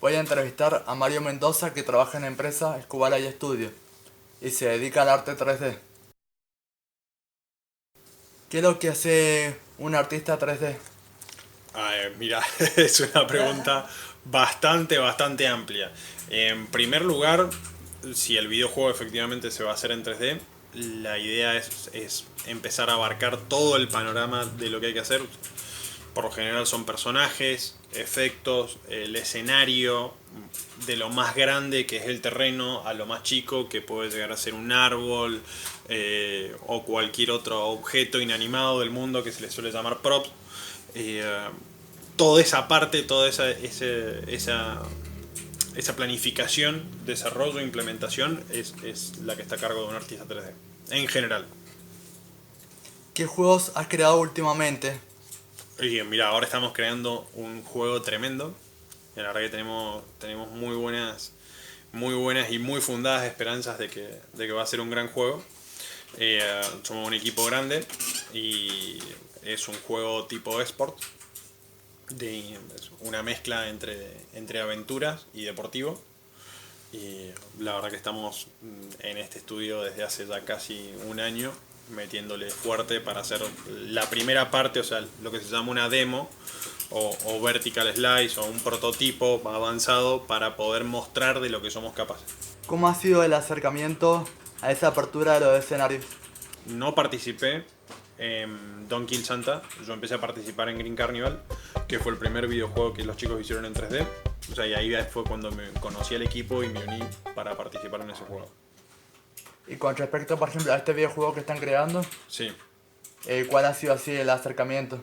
Voy a entrevistar a Mario Mendoza, que trabaja en la empresa Escubala y Studio y se dedica al arte 3D. ¿Qué es lo que hace un artista 3D? Mira, es una pregunta bastante amplia. En primer lugar, si el videojuego efectivamente se va a hacer en 3D, la idea es empezar a abarcar todo el panorama de lo que hay que hacer. Por lo general son personajes, efectos, el escenario, de lo más grande que es el terreno a lo más chico que puede llegar a ser un árbol o cualquier otro objeto inanimado del mundo que se le suele llamar props. Eh, Toda esa parte, toda esa planificación, desarrollo e implementación es la que está a cargo de un artista 3D. En general. ¿Qué juegos has creado últimamente? Y mira, ahora estamos creando un juego tremendo. Y la verdad que tenemos muy buenas y muy fundadas esperanzas de que va a ser un gran juego. Somos un equipo grande y es un juego tipo esport, de una mezcla entre aventuras y deportivo. Y la verdad que estamos en este estudio desde hace ya casi un año metiéndole fuerte para hacer la primera parte, o sea, lo que se llama una demo o vertical slice o un prototipo avanzado para poder mostrar de lo que somos capaces. ¿Cómo ha sido el acercamiento a esa apertura de los escenarios? No participé en Don't Kill Santa, yo empecé a participar en Green Carnival, que fue el primer videojuego que los chicos hicieron en 3D. O sea, y ahí fue cuando me conocí al equipo y me uní para participar en ese juego. Y con respecto, por ejemplo, a este videojuego que están creando, Sí. ¿cuál ha sido así el acercamiento?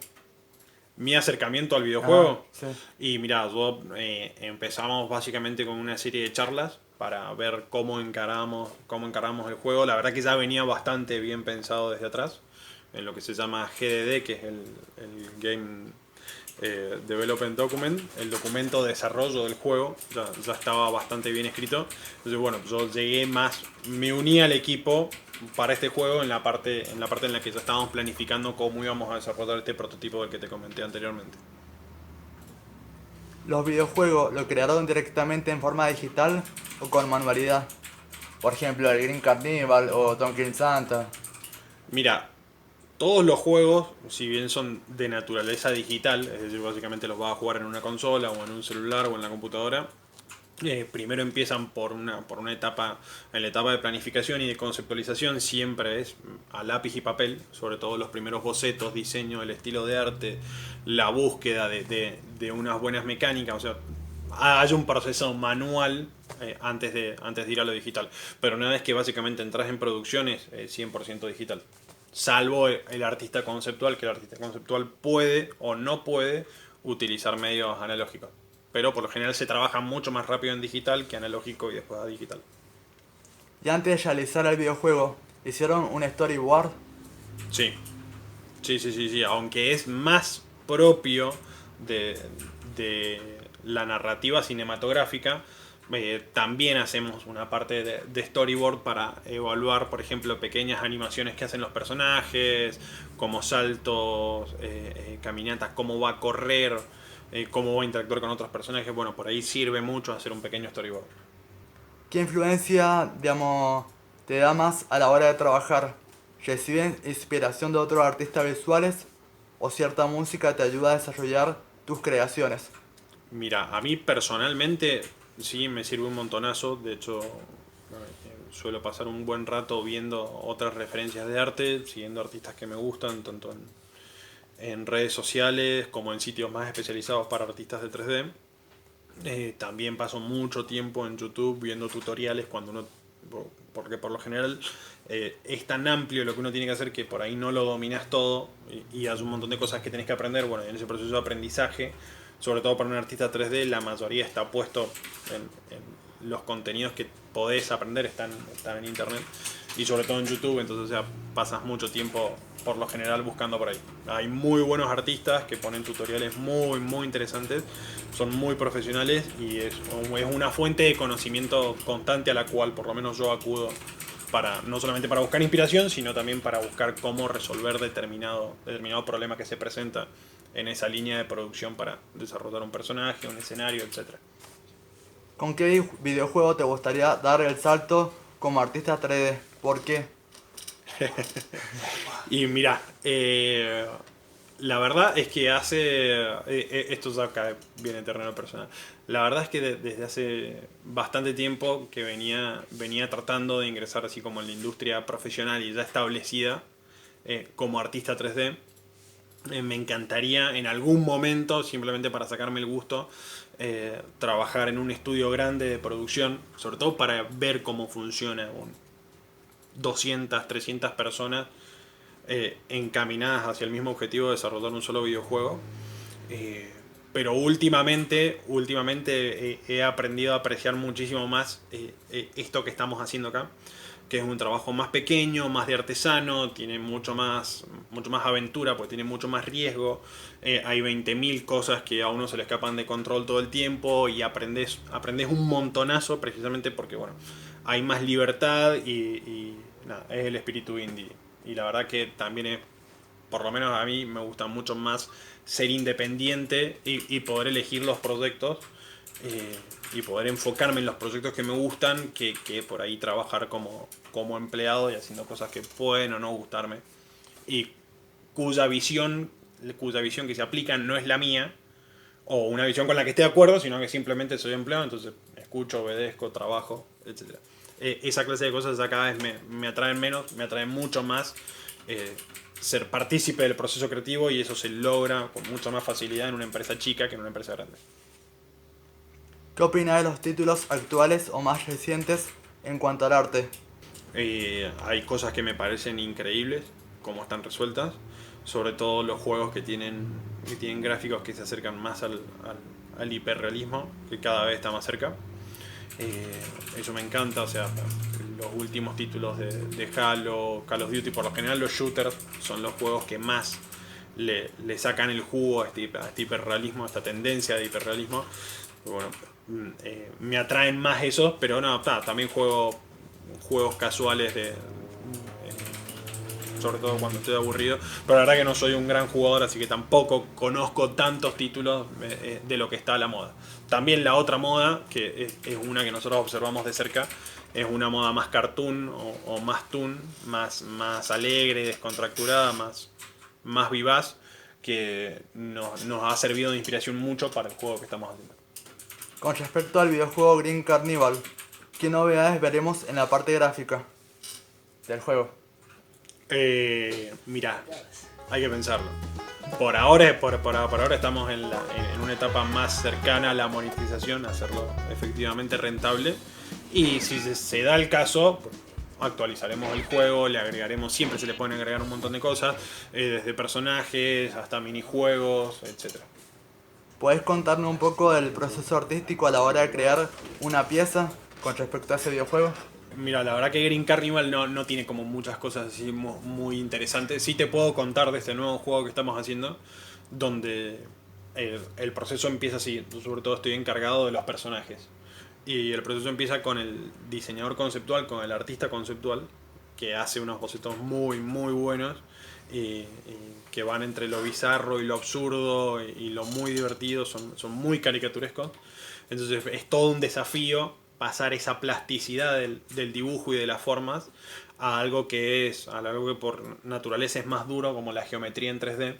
Mi acercamiento al Ajá, videojuego. sí. Y mira, yo empezamos básicamente con una serie de charlas para ver cómo encaramos el juego. La verdad que ya venía bastante bien pensado desde atrás, en lo que se llama GDD, que es el Game Development Document, el documento de desarrollo del juego, ya estaba bastante bien escrito. Entonces, bueno, yo llegué más, me uní al equipo para este juego en la que ya estábamos planificando cómo íbamos a desarrollar este prototipo del que te comenté anteriormente. ¿Los videojuegos lo crearon directamente en forma digital o con manualidad? Por ejemplo, el Green Carnival o Donkey Santa. Mira, todos los juegos, si bien son de naturaleza digital, es decir, básicamente los vas a jugar en una consola o en un celular o en la computadora, primero empiezan por una etapa, en la etapa de planificación y de conceptualización siempre es a lápiz y papel, sobre todo los primeros bocetos, diseño, el estilo de arte, la búsqueda de unas buenas mecánicas, o sea, hay un proceso manual antes de ir a lo digital, pero una vez que básicamente entras en producción es 100% digital. Salvo el artista conceptual, que el artista conceptual puede o no puede utilizar medios analógicos. Pero por lo general se trabaja mucho más rápido en digital que analógico y después a digital. Y antes de realizar el videojuego, hicieron un storyboard. Sí, sí. Aunque es más propio de, de la narrativa cinematográfica, también hacemos una parte de storyboard para evaluar, por ejemplo, pequeñas animaciones que hacen los personajes, como saltos, caminatas, cómo va a correr, cómo va a interactuar con otros personajes. Bueno, por ahí sirve mucho hacer un pequeño storyboard. ¿Qué influencia, digamos, te da más a la hora de trabajar? ¿Reciben inspiración de otros artistas visuales o cierta música te ayuda a desarrollar tus creaciones? Mira, a mí personalmente sí me sirve un montonazo. De hecho, suelo pasar un buen rato viendo otras referencias de arte, siguiendo artistas que me gustan, tanto en redes sociales como en sitios más especializados para artistas de 3D. También paso mucho tiempo en YouTube viendo tutoriales porque por lo general es tan amplio lo que uno tiene que hacer que por ahí no lo dominas todo y hay un montón de cosas que tenés que aprender. Bueno, en ese proceso de aprendizaje, sobre todo para un artista 3D, la mayoría está puesto en los contenidos que podés aprender, están en internet y sobre todo en YouTube. Entonces, o sea, pasas mucho tiempo por lo general buscando por ahí. Hay muy buenos artistas que ponen tutoriales muy interesantes, son muy profesionales y es una fuente de conocimiento constante a la cual por lo menos yo acudo para no solamente para buscar inspiración, sino también para buscar cómo resolver determinado problema que se presenta en esa línea de producción para desarrollar un personaje, un escenario, etcétera. ¿Con qué videojuego te gustaría dar el salto como artista 3D? ¿Por qué? Y mira, la verdad es que esto ya acá viene terreno personal. La verdad es que desde hace bastante tiempo que venía tratando de ingresar así como en la industria profesional y ya establecida como artista 3D. Me encantaría en algún momento, simplemente para sacarme el gusto, trabajar en un estudio grande de producción, sobre todo para ver cómo funciona 200, 300 personas encaminadas hacia el mismo objetivo de desarrollar un solo videojuego. Eh, pero últimamente he aprendido a apreciar muchísimo más esto que estamos haciendo acá, que es un trabajo más pequeño, más de artesano, tiene mucho más aventura, pues tiene mucho más riesgo. Hay 20.000 cosas que a uno se le escapan de control todo el tiempo y aprendes un montonazo precisamente porque bueno, hay más libertad y nada, es el espíritu indie. Y la verdad que también es, por lo menos a mí me gusta mucho más ser independiente y poder elegir los proyectos y poder enfocarme en los proyectos que me gustan que por ahí trabajar como empleado y haciendo cosas que pueden o no gustarme y cuya visión, cuya visión que se aplica no es la mía o una visión con la que esté de acuerdo, sino que simplemente soy empleado, entonces escucho, obedezco, trabajo, etcétera. Esa clase de cosas ya cada vez me atraen menos, me atraen mucho más eh, ser partícipe del proceso creativo y eso se logra con mucha más facilidad en una empresa chica que en una empresa grande. ¿Qué opinas de los títulos actuales o más recientes en cuanto al arte? Hay cosas que me parecen increíbles, como están resueltas, sobre todo los juegos que tienen gráficos que se acercan más al hiperrealismo, que cada vez está más cerca. Eso me encanta, o sea, los últimos títulos de Halo, Call of Duty, por lo general los shooters son los juegos que más le sacan el jugo a este hiperrealismo, a esta tendencia de hiperrealismo. Bueno, me atraen más esos, pero no, también juego juegos casuales sobre todo cuando estoy aburrido. Pero la verdad que no soy un gran jugador, así que tampoco conozco tantos títulos de lo que está a la moda. También la otra moda, que es una que nosotros observamos de cerca, es una moda más cartoon o más toon, más alegre, descontracturada, más vivaz, que nos ha servido de inspiración mucho para el juego que estamos haciendo. Con respecto al videojuego Green Carnival, ¿qué novedades veremos en la parte gráfica del juego? Mira, hay que pensarlo. Por ahora estamos en una etapa más cercana a la monetización, a hacerlo efectivamente rentable. Y si se da el caso, pues, actualizaremos el juego, le agregaremos, siempre se le pueden agregar un montón de cosas, desde personajes hasta minijuegos, etcétera. ¿Podés contarnos un poco del proceso artístico a la hora de crear una pieza con respecto a ese videojuego? Mira, la verdad que Green Carnival no tiene como muchas cosas así muy interesantes. Sí te puedo contar de este nuevo juego que estamos haciendo, donde el proceso empieza así. Yo sobre todo estoy encargado de los personajes. Y el proceso empieza con el diseñador conceptual, con el artista conceptual, que hace unos bocetos muy buenos y que van entre lo bizarro y lo absurdo y lo muy divertido, son muy caricaturescos. Entonces es todo un desafío pasar esa plasticidad del dibujo y de las formas a algo a algo que por naturaleza es más duro, como la geometría en 3D.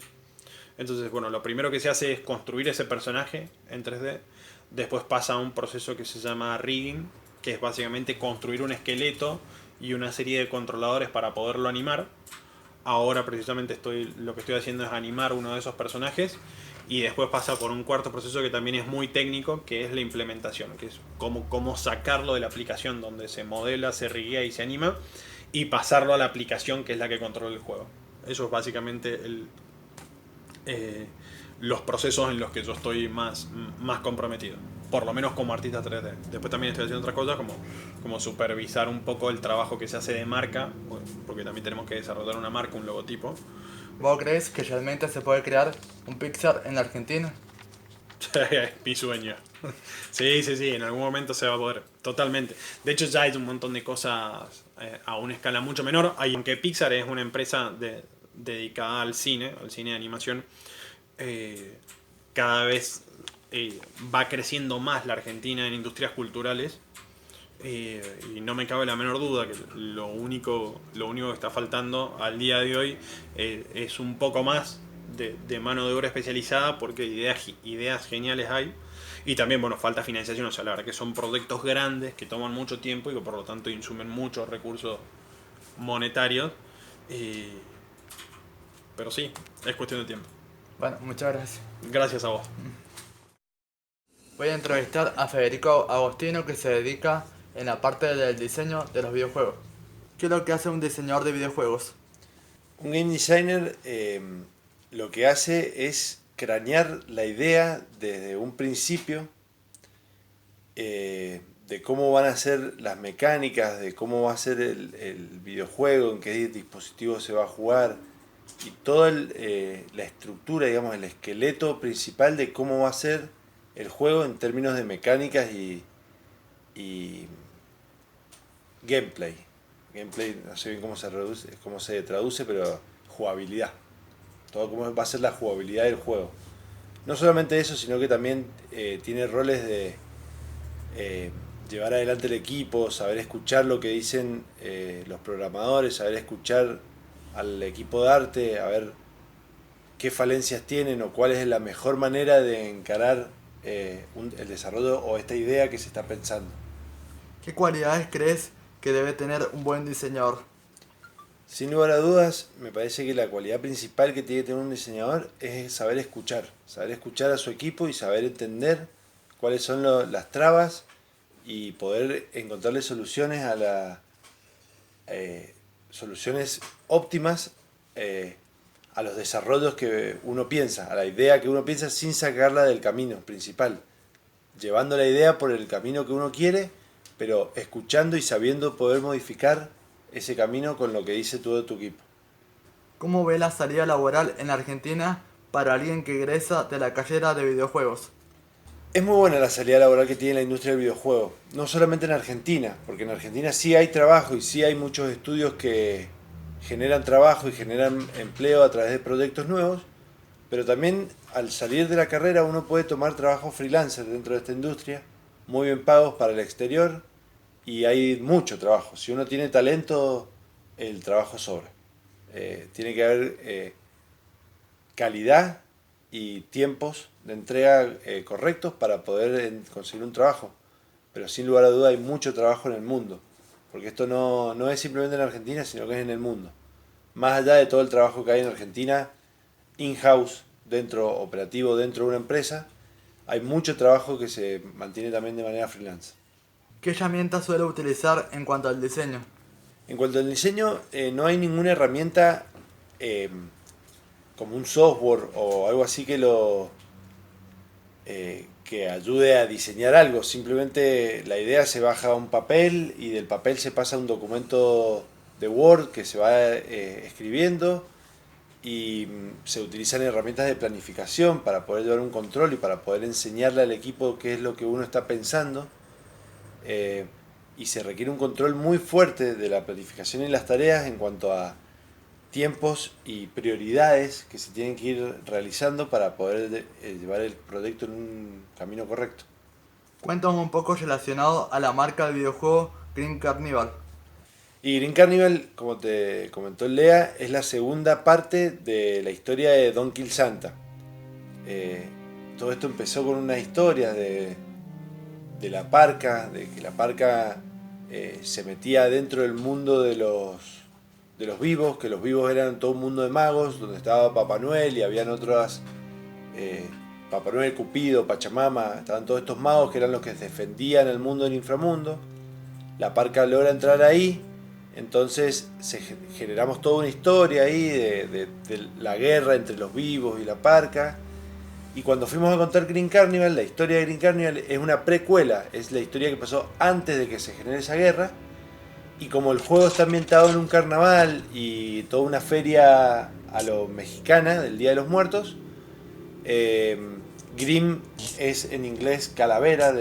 Entonces, bueno, lo primero que se hace es construir ese personaje en 3D. Después pasa a un proceso que se llama rigging, que es básicamente construir un esqueleto y una serie de controladores para poderlo animar. Ahora precisamente lo que estoy haciendo es animar uno de esos personajes y después pasa por un cuarto proceso que también es muy técnico, que es la implementación, que es cómo sacarlo de la aplicación donde se modela, se riguea y se anima y pasarlo a la aplicación que es la que controla el juego. Eso es básicamente eh, los procesos en los que yo estoy más comprometido. Por lo menos como artista 3D. Después también estoy haciendo otras cosas como supervisar un poco el trabajo que se hace de marca, porque también tenemos que desarrollar una marca, un logotipo. ¿Vos crees que realmente se puede crear un Pixar en la Argentina? Mi sueño. Sí, en algún momento se va a poder, totalmente. De hecho ya hay un montón de cosas a una escala mucho menor. Aunque Pixar es una empresa dedicada al cine de animación, cada vez va creciendo más la Argentina en industrias culturales. Y no me cabe la menor duda que lo único que está faltando al día de hoy es un poco más de mano de obra especializada, porque ideas geniales hay. Y también, bueno, falta financiación. O sea, la verdad que son proyectos grandes que toman mucho tiempo y que por lo tanto insumen muchos recursos monetarios. Eh, pero sí, es cuestión de tiempo. Bueno, muchas gracias. Gracias a vos. Voy a entrevistar a Federico Agostino, que se dedica en la parte del diseño de los videojuegos. ¿Qué es lo que hace un diseñador de videojuegos? Un game designer lo que hace es cranear la idea desde un principio de cómo van a ser las mecánicas, de cómo va a ser el videojuego, en qué dispositivo se va a jugar y toda la estructura, digamos, el esqueleto principal de cómo va a ser el juego en términos de mecánicas y gameplay. Gameplay, no sé bien cómo se traduce, pero jugabilidad. Todo cómo va a ser la jugabilidad del juego. No solamente eso, sino que también tiene roles de llevar adelante el equipo, saber escuchar lo que dicen los programadores, saber escuchar al equipo de arte, a ver qué falencias tienen o cuál es la mejor manera de encarar el desarrollo o esta idea que se está pensando. ¿Qué cualidades crees que debe tener un buen diseñador? Sin lugar a dudas, me parece que la cualidad principal que tiene que tener un diseñador es saber escuchar a su equipo y saber entender cuáles son las trabas y poder encontrarle soluciones soluciones óptimas a los desarrollos que uno piensa, a la idea que uno piensa sin sacarla del camino principal, llevando la idea por el camino que uno quiere, pero escuchando y sabiendo poder modificar ese camino con lo que dice todo tu equipo. ¿Cómo ve la salida laboral en Argentina para alguien que egresa de la carrera de videojuegos? Es muy buena la salida laboral que tiene la industria del videojuego, no solamente en Argentina, porque en Argentina sí hay trabajo y sí hay muchos estudios que generan trabajo y generan empleo a través de proyectos nuevos, pero también al salir de la carrera uno puede tomar trabajo freelancer dentro de esta industria, muy bien pagos para el exterior, y hay mucho trabajo. Si uno tiene talento, el trabajo sobra. Tiene que haber calidad y tiempos de entrega correctos para poder conseguir un trabajo. Pero sin lugar a duda hay mucho trabajo en el mundo, porque esto no es simplemente en Argentina, sino que es en el mundo. Más allá de todo el trabajo que hay en Argentina, in-house, operativo dentro de una empresa, hay mucho trabajo que se mantiene también de manera freelance. ¿Qué herramientas suele utilizar en cuanto al diseño? En cuanto al diseño, no hay ninguna herramienta como un software o algo así que ayude a diseñar algo. Simplemente la idea se baja a un papel y del papel se pasa a un documento de Word que se va escribiendo y se utilizan herramientas de planificación para poder llevar un control y para poder enseñarle al equipo qué es lo que uno está pensando. Y se requiere un control muy fuerte de la planificación y las tareas en cuanto a tiempos y prioridades que se tienen que ir realizando para poder llevar el proyecto en un camino correcto. Cuéntame un poco relacionado a la marca del videojuego Green Carnival. Y Green Carnival, como te comentó Lea, es la segunda parte de la historia de Don't Kill Santa. Todo esto empezó con una historia de la parca, de que la parca se metía dentro del mundo de los vivos, que los vivos eran todo un mundo de magos, donde estaba Papá Noel y habían otras, Papá Noel, Cupido, Pachamama, estaban todos estos magos que eran los que defendían el mundo del inframundo. La parca logra entrar ahí, entonces generamos toda una historia ahí de la guerra entre los vivos y la parca. Y cuando fuimos a contar Green Carnival, la historia de Green Carnival es una precuela, es la historia que pasó antes de que se genere esa guerra. Y como el juego está ambientado en un carnaval y toda una feria a lo mexicana del Día de los Muertos, Grim es en inglés calavera,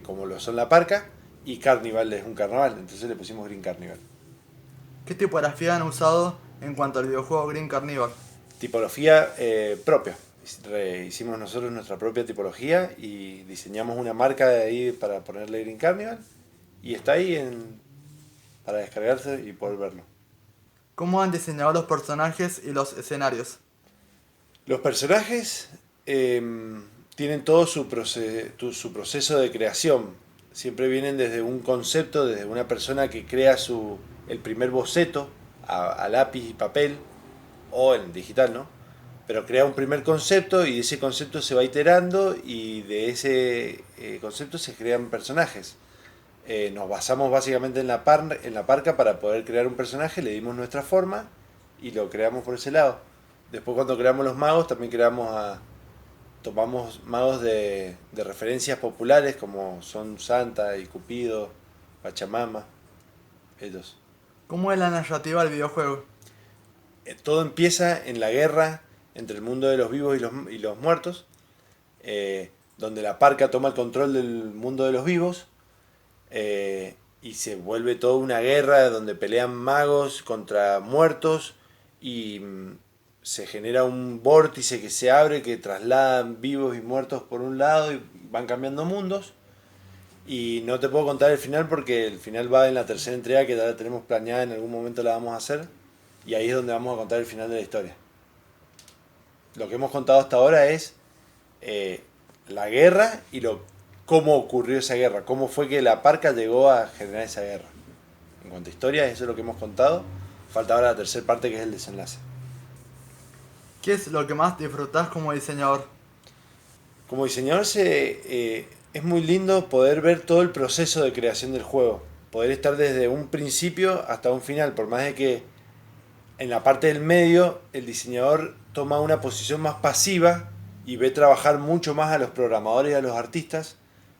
como lo son la parca, y Carnival es un carnaval, entonces le pusimos Green Carnival. ¿Qué tipografía han usado en cuanto al videojuego Green Carnival? Tipografía propia. hicimos nosotros nuestra propia tipología y diseñamos una marca de ahí para ponerle Green Carnival y está ahí para descargarse y poder verlo. ¿Cómo han diseñado los personajes y los escenarios? Los personajes tienen todo su proceso de creación. Siempre vienen desde un concepto, desde una persona que crea el primer boceto a lápiz y papel o en digital, ¿no? Pero crea un primer concepto y ese concepto se va iterando y de ese concepto se crean personajes. Nos basamos básicamente en la parca para poder crear un personaje, le dimos nuestra forma y lo creamos por ese lado. Después cuando creamos los magos también tomamos magos de referencias populares como son Santa y Cupido, Pachamama, ellos. ¿Cómo es la narrativa del videojuego? Todo empieza en la guerra entre el mundo de los vivos y los muertos, donde la parca toma el control del mundo de los vivos y se vuelve toda una guerra donde pelean magos contra muertos y se genera un vórtice que se abre que trasladan vivos y muertos por un lado y van cambiando mundos. Y no te puedo contar el final porque el final va en la tercera entrega que ya la tenemos planeada, en algún momento la vamos a hacer y ahí es donde vamos a contar el final de la historia. Lo que hemos contado hasta ahora es la guerra y cómo ocurrió esa guerra, cómo fue que la parca llegó a generar esa guerra. En cuanto a historia, eso es lo que hemos contado. Falta ahora la tercera parte que es el desenlace. ¿Qué es lo que más disfrutás como diseñador? Como diseñador es muy lindo poder ver todo el proceso de creación del juego. Poder estar desde un principio hasta un final, por más de que en la parte del medio el diseñador toma una posición más pasiva y ve trabajar mucho más a los programadores y a los artistas,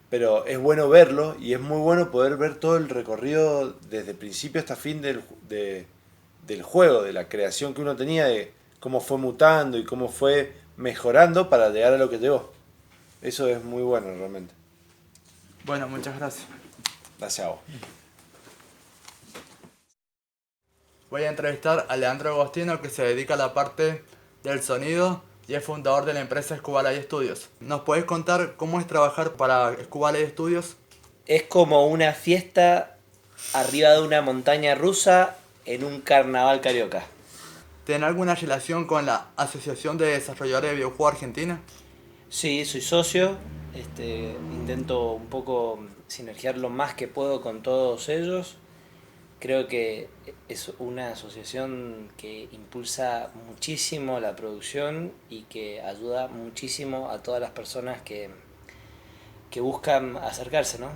pero es bueno verlo y es muy bueno poder ver todo el recorrido desde principio hasta fin del juego, de la creación que uno tenía, de cómo fue mutando y cómo fue mejorando para llegar a lo que llegó. Eso es muy bueno realmente. Bueno, muchas gracias. Gracias a vos. Voy a entrevistar a Leandro Agostino, que se dedica a la parte del sonido y es fundador de la empresa Scuba Light Studios. ¿Nos podés contar cómo es trabajar para Scuba Light Studios? Es como una fiesta arriba de una montaña rusa en un carnaval carioca. ¿Tiene alguna relación con la Asociación de Desarrolladores de Videojuegos Argentina? Sí, soy socio. Intento un poco sinergiar lo más que puedo con todos ellos. Creo que es una asociación que impulsa muchísimo la producción y que ayuda muchísimo a todas las personas que buscan acercarse, ¿no?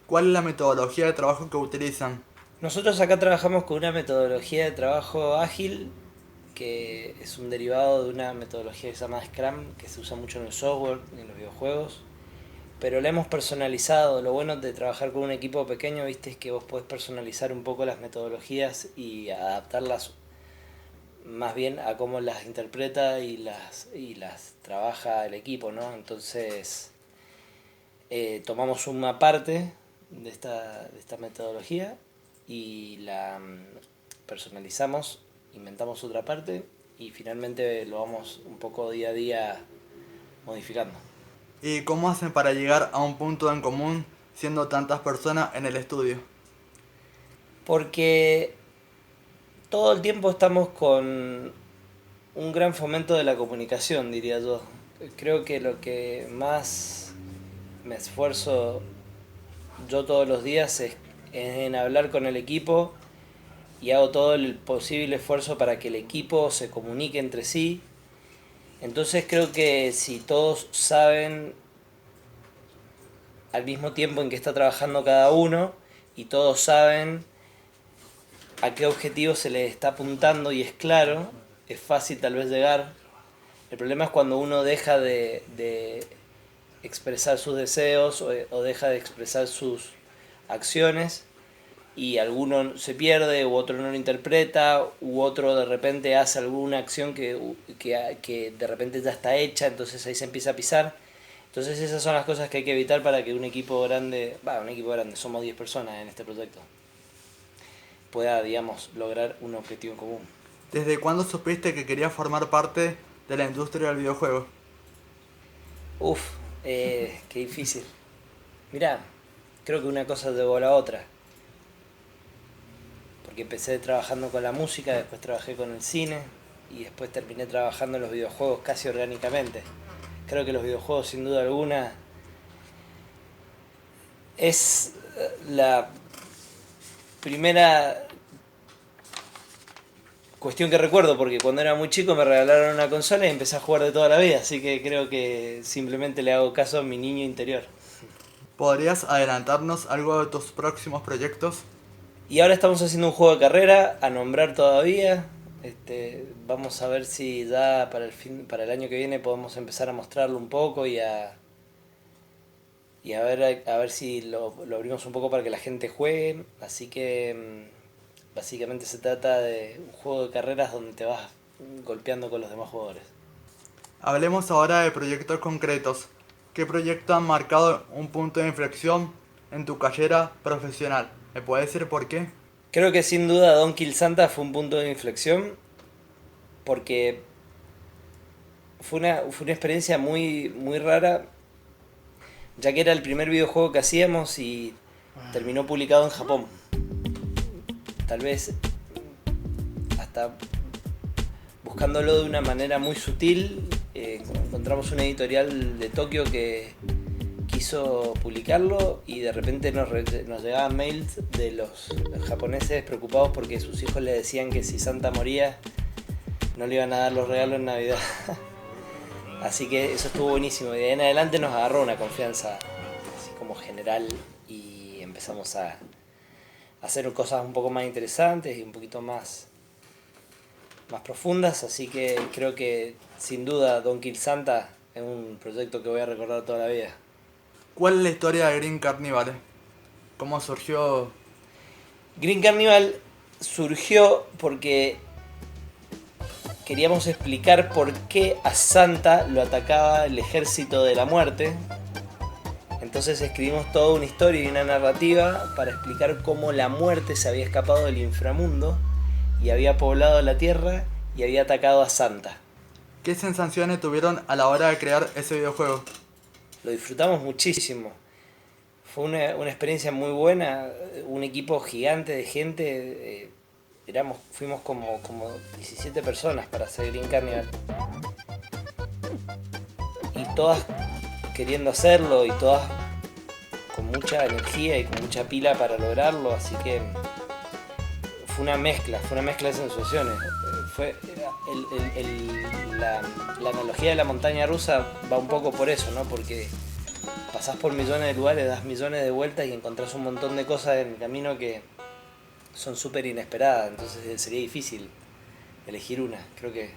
¿Cuál es la metodología de trabajo que utilizan? Nosotros acá trabajamos con una metodología de trabajo ágil, que es un derivado de una metodología que se llama Scrum, que se usa mucho en el software y en los videojuegos, pero la hemos personalizado. Lo bueno de trabajar con un equipo pequeño, viste, es que vos podés personalizar un poco las metodologías y adaptarlas más bien a cómo las interpreta y las trabaja el equipo, ¿no? Entonces tomamos una parte de esta metodología y la personalizamos, inventamos otra parte y finalmente lo vamos un poco día a día modificando. ¿Y cómo hacen para llegar a un punto en común siendo tantas personas en el estudio? Porque todo el tiempo estamos con un gran fomento de la comunicación, diría yo. Creo que lo que más me esfuerzo yo todos los días es en hablar con el equipo y hago todo el posible esfuerzo para que el equipo se comunique entre sí. Entonces creo que si todos saben al mismo tiempo en que está trabajando cada uno y todos saben a qué objetivo se les está apuntando y es claro, es fácil tal vez llegar. El problema es cuando uno deja de expresar sus deseos o deja de expresar sus acciones y alguno se pierde u otro no lo interpreta u otro de repente hace alguna acción que de repente ya está hecha, entonces ahí se empieza a pisar. Entonces esas son las cosas que hay que evitar para que un equipo grande, somos 10 personas en este proyecto, pueda, digamos, lograr un objetivo en común. ¿Desde cuándo supiste que querías formar parte de la industria del videojuego? Uf, qué difícil. Mirá, creo que una cosa llevó a la otra. Porque empecé trabajando con la música, después trabajé con el cine y después terminé trabajando en los videojuegos casi orgánicamente. Creo que los videojuegos, sin duda alguna, es la primera cuestión que recuerdo, porque cuando era muy chico me regalaron una consola y empecé a jugar de toda la vida, así que creo que simplemente le hago caso a mi niño interior. ¿Podrías adelantarnos algo de tus próximos proyectos? Y ahora estamos haciendo un juego de carrera, a nombrar todavía. Vamos a ver si ya para el año que viene podemos empezar a mostrarlo un poco y a ver si lo abrimos un poco para que la gente juegue. Así que básicamente se trata de un juego de carreras donde te vas golpeando con los demás jugadores. Hablemos ahora de proyectos concretos. ¿Qué proyectos han marcado un punto de inflexión en tu carrera profesional? ¿Me puedes decir por qué? Creo que sin duda Don Kill Santa fue un punto de inflexión porque fue una experiencia muy, muy rara, ya que era el primer videojuego que hacíamos y terminó publicado en Japón. Tal vez hasta buscándolo de una manera muy sutil, encontramos una editorial de Tokio que quiso publicarlo y de repente nos llegaban mails de los japoneses preocupados porque sus hijos le decían que si Santa moría no le iban a dar los regalos en Navidad. Así que eso estuvo buenísimo y de ahí en adelante nos agarró una confianza así como general y empezamos a hacer cosas un poco más interesantes y un poquito más profundas, así que creo que sin duda Don Kill Santa es un proyecto que voy a recordar toda la vida. ¿Cuál es la historia de Green Carnival? ¿Cómo surgió? Green Carnival surgió porque queríamos explicar por qué a Santa lo atacaba el ejército de la muerte. Entonces escribimos toda una historia y una narrativa para explicar cómo la muerte se había escapado del inframundo y había poblado la tierra y había atacado a Santa. ¿Qué sensaciones tuvieron a la hora de crear ese videojuego? Lo disfrutamos muchísimo. Fue una experiencia muy buena, un equipo gigante de gente. Fuimos como 17 personas para hacer Green Carnival. Y todas queriendo hacerlo y todas con mucha energía y con mucha pila para lograrlo, así que fue una mezcla de sensaciones. La analogía de la montaña rusa va un poco por eso, ¿no? Porque pasás por millones de lugares, das millones de vueltas y encontrás un montón de cosas en el camino que son súper inesperadas, entonces sería difícil elegir una. Creo que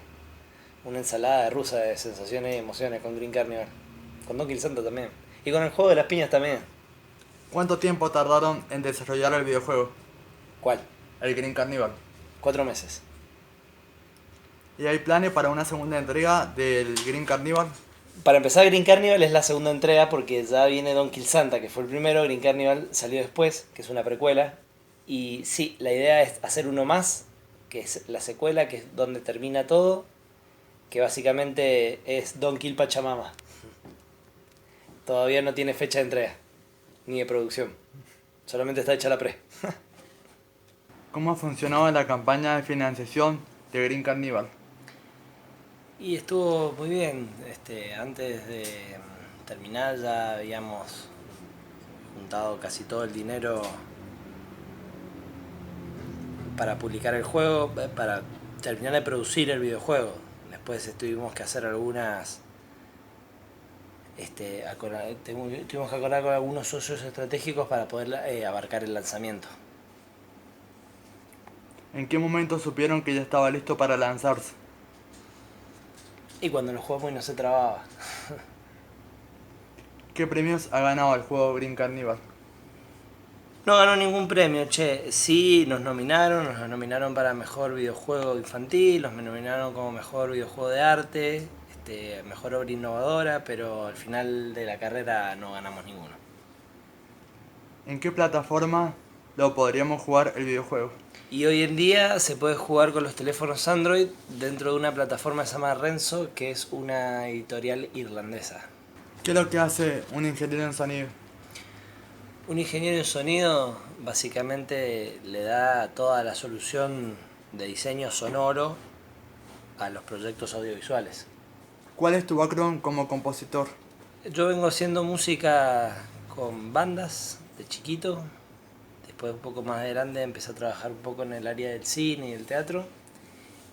una ensalada rusa de sensaciones y emociones con Green Carnival. Con Don Kill Santa también. Y con el juego de las piñas también. ¿Cuánto tiempo tardaron en desarrollar el videojuego? ¿Cuál? El Green Carnival. 4 meses. ¿Y hay planes para una segunda entrega del Green Carnival? Para empezar, Green Carnival es la segunda entrega porque ya viene Don Kill Santa, que fue el primero. Green Carnival salió después, que es una precuela. Y sí, la idea es hacer uno más, que es la secuela, que es donde termina todo, que básicamente es Don Kill Pachamama. Todavía no tiene fecha de entrega, ni de producción. Solamente está hecha la pre. ¿Cómo funcionó la campaña de financiación de Green Carnival? Y estuvo muy bien. Antes de terminar ya habíamos juntado casi todo el dinero para publicar el juego, para terminar de producir el videojuego. Después tuvimos que hacer algunas... tuvimos que acordar con algunos socios estratégicos para poder abarcar el lanzamiento. ¿En qué momento supieron que ya estaba listo para lanzarse? Y cuando lo jugamos y no se trababa. ¿Qué premios ha ganado el juego Green Carnival? No ganó ningún premio, che. Sí, nos nominaron para mejor videojuego infantil, nos nominaron como mejor videojuego de arte, mejor obra innovadora, pero al final de la carrera no ganamos ninguno. ¿En qué plataforma lo podríamos jugar el videojuego? Y hoy en día se puede jugar con los teléfonos Android dentro de una plataforma que se llama Renzo, que es una editorial irlandesa. ¿Qué es lo que hace un ingeniero en sonido? Un ingeniero en sonido básicamente le da toda la solución de diseño sonoro a los proyectos audiovisuales. ¿Cuál es tu background como compositor? Yo vengo haciendo música con bandas de chiquito, después un poco más de grande empecé a trabajar un poco en el área del cine y del teatro,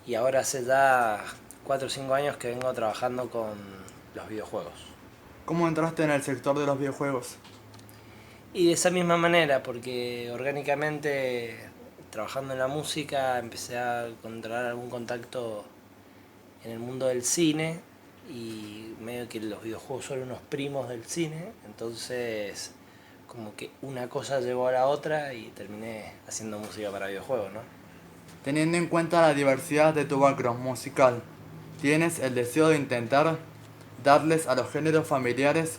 y ahora hace ya 4 o 5 años que vengo trabajando con los videojuegos. ¿Cómo entraste en el sector de los videojuegos? Y de esa misma manera, porque orgánicamente trabajando en la música empecé a encontrar algún contacto en el mundo del cine, y medio que los videojuegos son unos primos del cine, entonces como que una cosa llevó a la otra y terminé haciendo música para videojuegos, ¿no? Teniendo en cuenta la diversidad de tu background musical, ¿tienes el deseo de intentar darles a los géneros familiares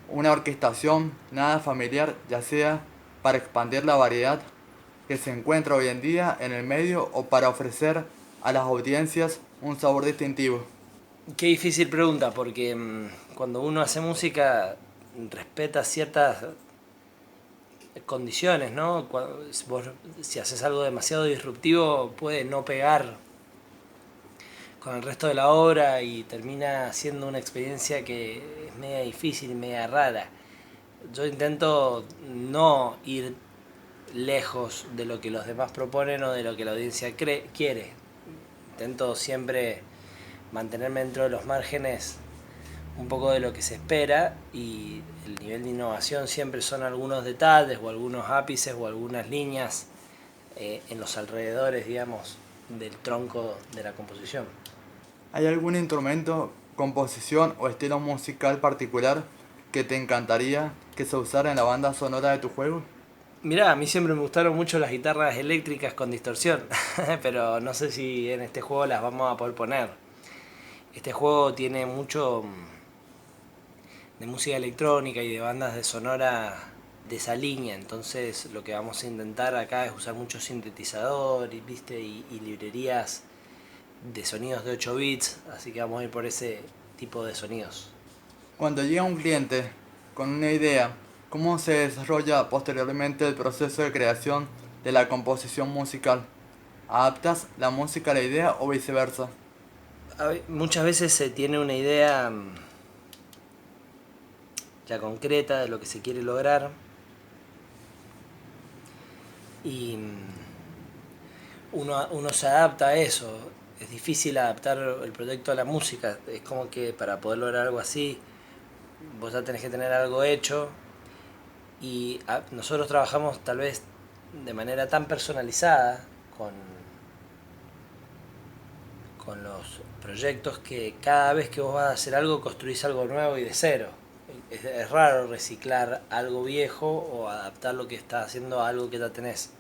una orquestación nada familiar, ya sea para expandir la variedad que se encuentra hoy en día en el medio o para ofrecer a las audiencias un sabor distintivo? Qué difícil pregunta, porque cuando uno hace música respeta ciertas condiciones, ¿no? Si haces algo demasiado disruptivo puede no pegar con el resto de la obra y termina siendo una experiencia que es media difícil y media rara. Yo intento no ir lejos de lo que los demás proponen o de lo que la audiencia quiere. Intento siempre mantenerme dentro de los márgenes un poco de lo que se espera, y el nivel de innovación siempre son algunos detalles o algunos ápices o algunas líneas en los alrededores, digamos, del tronco de la composición. ¿Hay algún instrumento, composición o estilo musical particular que te encantaría que se usara en la banda sonora de tu juego? Mirá, a mí siempre me gustaron mucho las guitarras eléctricas con distorsión, pero no sé si en este juego las vamos a poder poner. Este juego tiene mucho de música electrónica y de bandas de sonora de esa línea, entonces lo que vamos a intentar acá es usar mucho sintetizador y, ¿viste? Y librerías de sonidos de 8 bits, así que vamos a ir por ese tipo de sonidos. Cuando llega un cliente con una idea, ¿cómo se desarrolla posteriormente el proceso de creación de la composición musical? ¿Adaptas la música a la idea o viceversa? Muchas veces se tiene una idea ya concreta de lo que se quiere lograr, y uno se adapta a eso. Es difícil adaptar el proyecto a la música, es como que para poder lograr algo así vos ya tenés que tener algo hecho, y nosotros trabajamos tal vez de manera tan personalizada con los proyectos que cada vez que vos vas a hacer algo construís algo nuevo y de cero. Es raro reciclar algo viejo o adaptar lo que estás haciendo a algo que ya tenés.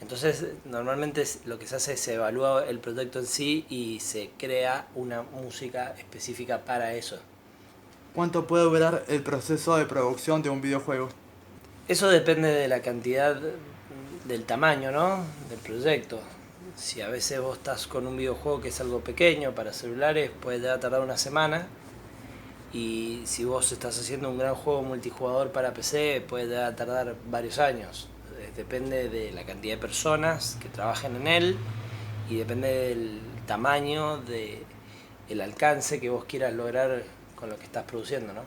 Entonces normalmente lo que se hace es se evalúa el proyecto en sí y se crea una música específica para eso. ¿Cuánto puede durar el proceso de producción de un videojuego? Eso depende de la cantidad, del tamaño, ¿no? Del proyecto. Si a veces vos estás con un videojuego que es algo pequeño para celulares, puede ya tardar una semana. Y si vos estás haciendo un gran juego multijugador para PC, puede ya tardar varios años. Depende de la cantidad de personas que trabajen en él y depende del tamaño, del alcance que vos quieras lograr con lo que estás produciendo, ¿no?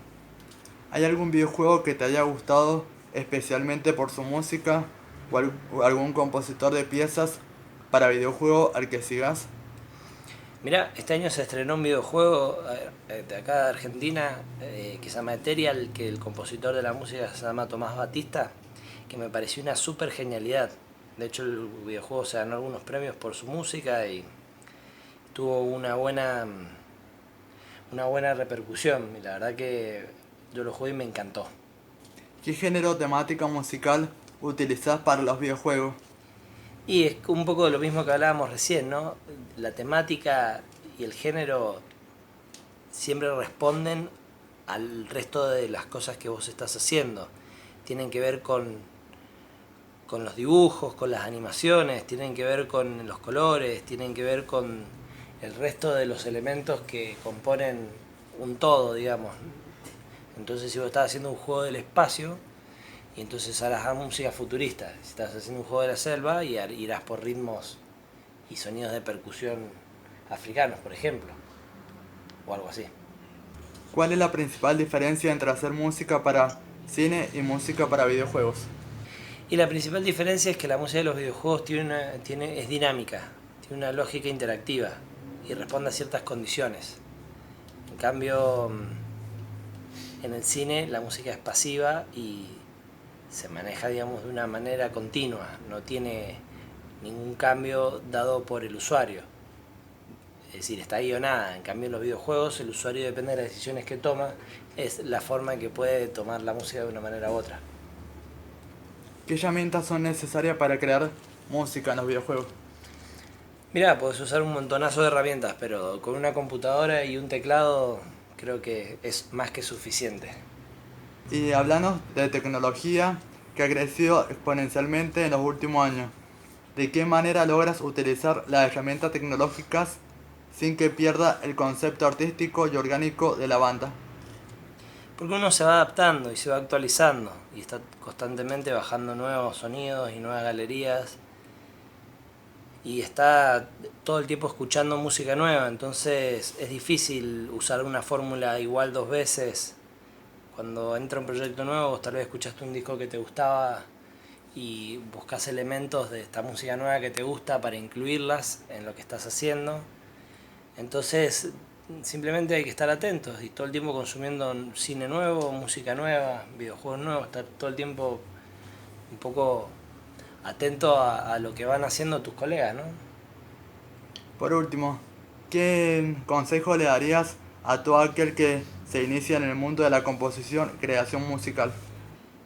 ¿Hay algún videojuego que te haya gustado especialmente por su música o algún compositor de piezas para videojuego al que sigas? Mirá, este año se estrenó un videojuego de acá de Argentina que se llama Ethereal, que el compositor de la música se llama Tomás Batista, que me pareció una súper genialidad. De hecho el videojuego se ganó algunos premios por su música y tuvo una buena repercusión, y la verdad que yo lo jugué y me encantó. ¿Qué género o temática musical utilizás para los videojuegos? Y es un poco de lo mismo que hablábamos recién, ¿no? La temática y el género siempre responden al resto de las cosas que vos estás haciendo. Tienen que ver con los dibujos, con las animaciones, tienen que ver con los colores, tienen que ver con el resto de los elementos que componen un todo, digamos. Entonces si vos estás haciendo un juego del espacio, y entonces harás música futurista. Si estás haciendo un juego de la selva, y irás por ritmos y sonidos de percusión africanos, por ejemplo, o algo así. ¿Cuál es la principal diferencia entre hacer música para cine y música para videojuegos? Y la principal diferencia es que la música de los videojuegos es dinámica, tiene una lógica interactiva y responde a ciertas condiciones. En cambio, en el cine la música es pasiva y se maneja, digamos, de una manera continua, no tiene ningún cambio dado por el usuario. Es decir, está guionada. En cambio, en los videojuegos el usuario, depende de las decisiones que toma, es la forma en que puede tomar la música de una manera u otra. ¿Qué herramientas son necesarias para crear música en los videojuegos? Mirá, podés usar un montonazo de herramientas, pero con una computadora y un teclado creo que es más que suficiente. Y hablando de tecnología que ha crecido exponencialmente en los últimos años, ¿de qué manera logras utilizar las herramientas tecnológicas sin que pierda el concepto artístico y orgánico de la banda? Porque uno se va adaptando y se va actualizando y está constantemente bajando nuevos sonidos y nuevas galerías y está todo el tiempo escuchando música nueva, entonces es difícil usar una fórmula igual dos veces. Cuando entra un proyecto nuevo, vos tal vez escuchaste un disco que te gustaba y buscas elementos de esta música nueva que te gusta para incluirlas en lo que estás haciendo. Entonces simplemente hay que estar atentos y todo el tiempo consumiendo cine nuevo, música nueva, videojuegos nuevos, estar todo el tiempo un poco atento a lo que van haciendo tus colegas, ¿no? Por último, ¿qué consejo le darías a todo aquel que se inicia en el mundo de la composición y creación musical?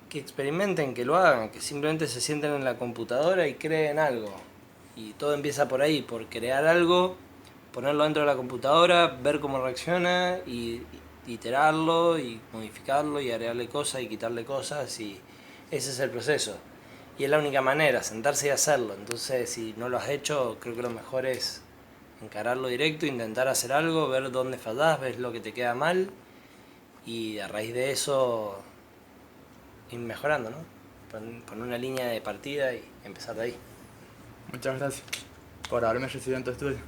Que experimenten, que lo hagan, que simplemente se sienten en la computadora y creen algo. Y todo empieza por ahí, por crear algo, ponerlo dentro de la computadora, ver cómo reacciona y iterarlo y modificarlo y agregarle cosas y quitarle cosas, y ese es el proceso. Y es la única manera, sentarse y hacerlo. Entonces, si no lo has hecho, creo que lo mejor es encararlo directo, intentar hacer algo, ver dónde fallás, ver lo que te queda mal y a raíz de eso ir mejorando, ¿no? Poner una línea de partida y empezar de ahí. Muchas gracias por haberme recibido en tu estudio.